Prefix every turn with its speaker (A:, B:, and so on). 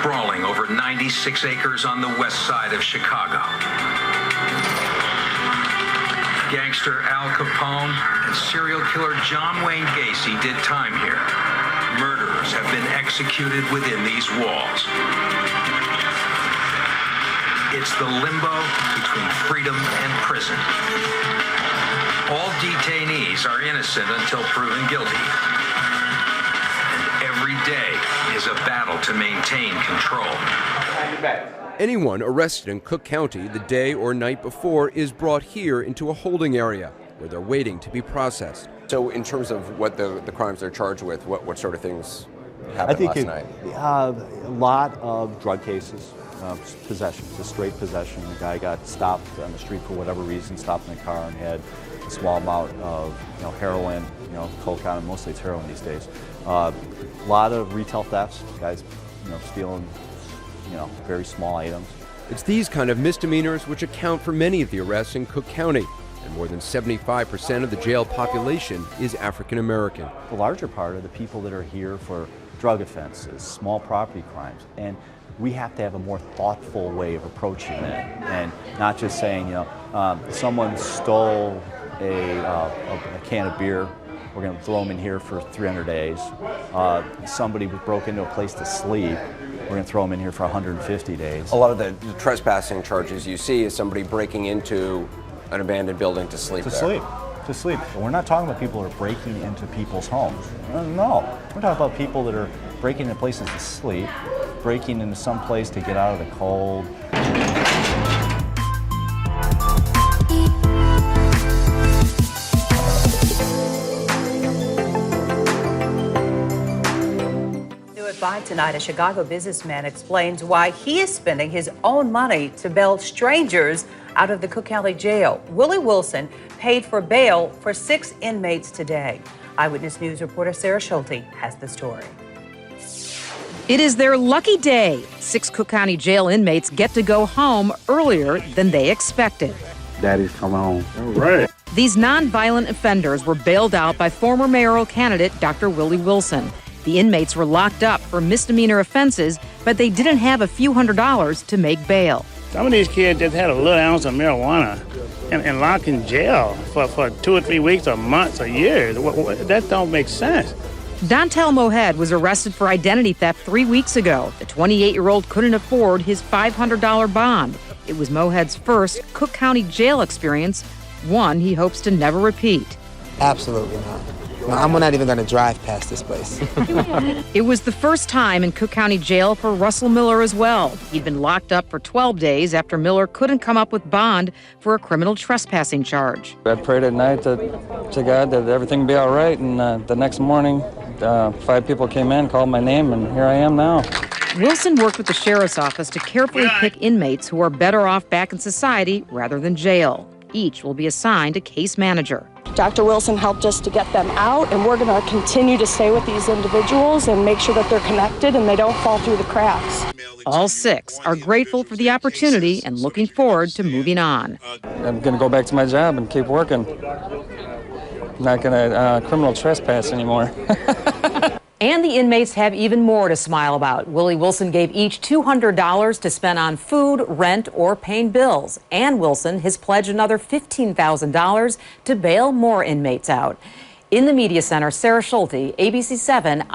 A: Sprawling over 96 acres on the west side of Chicago. Gangster Al Capone and serial killer John Wayne Gacy did time here. Murderers have been executed within these walls. It's the limbo between freedom and prison. All detainees are innocent until proven guilty. Every day is a battle to maintain control.
B: Anyone arrested in Cook County the day or night before is brought here into a holding area where they're waiting to be processed.
C: So in terms of what the crimes they're charged with, what sort of things happened last night?
D: A lot of drug cases, possession, just straight possession. The guy got stopped on the street for whatever reason, stopped in a car and had a small amount of heroin, coke on him. Mostly it's heroin these days. A lot of retail thefts, guys stealing very small items.
B: It's these kind of misdemeanors which account for many of the arrests in Cook County, and more than 75% of the jail population is African American.
D: The larger part of the people that are here for drug offenses, small property crimes, and we have to have a more thoughtful way of approaching it, and not just saying, someone stole a can of beer, we're going to throw them in here for 300 days. Somebody broke into a place to sleep, we're going to throw them in here for 150 days.
C: A lot of the trespassing charges you see is somebody breaking into an abandoned building to sleep there.
D: To sleep. We're not talking about people that are breaking into people's homes. No, we're talking about people that are breaking into places to sleep, breaking into some place to get out of the cold.
E: By tonight, a Chicago businessman explains why he is spending his own money to bail strangers out of the Cook County Jail. Willie Wilson paid for bail for 6 inmates today. Eyewitness News reporter Sarah Schulte has the story.
F: It is their lucky day. 6 Cook County Jail inmates get to go home earlier than they expected.
G: Daddy's coming home. All right.
F: These nonviolent offenders were bailed out by former mayoral candidate Dr. Willie Wilson. The inmates were locked up for misdemeanor offenses, but they didn't have a few $100s to make bail.
G: Some of these kids just had a little ounce of marijuana and locked in jail for 2 or 3 weeks or months or years. That don't make sense.
F: Dontel Mohed was arrested for identity theft 3 weeks ago. The 28-year-old couldn't afford his $500 bond. It was Mohed's first Cook County jail experience, one he hopes to never repeat.
H: Absolutely not. No, I'm not even going to drive past this place.
F: It was the first time in Cook County Jail for Russell Miller as well. He'd been locked up for 12 days after Miller couldn't come up with bond for a criminal trespassing charge.
I: I prayed at night to God that everything would be all right, and the next morning, 5 people came in, called my name, and here I am now.
F: Wilson worked with the sheriff's office to carefully pick inmates who are better off back in society rather than jail. Each will be assigned a case manager.
J: Dr. Wilson helped us to get them out, and we're going to continue to stay with these individuals and make sure that they're connected and they don't fall through the cracks.
F: All 6 are grateful for the opportunity and looking forward to moving on.
I: I'm going to go back to my job and keep working. I'm not going to criminal trespass anymore.
E: And the inmates have even more to smile about. Willie Wilson gave each $200 to spend on food, rent, or paying bills. And Wilson has pledged another $15,000 to bail more inmates out. In the Media Center, Sarah Schulte, ABC 7.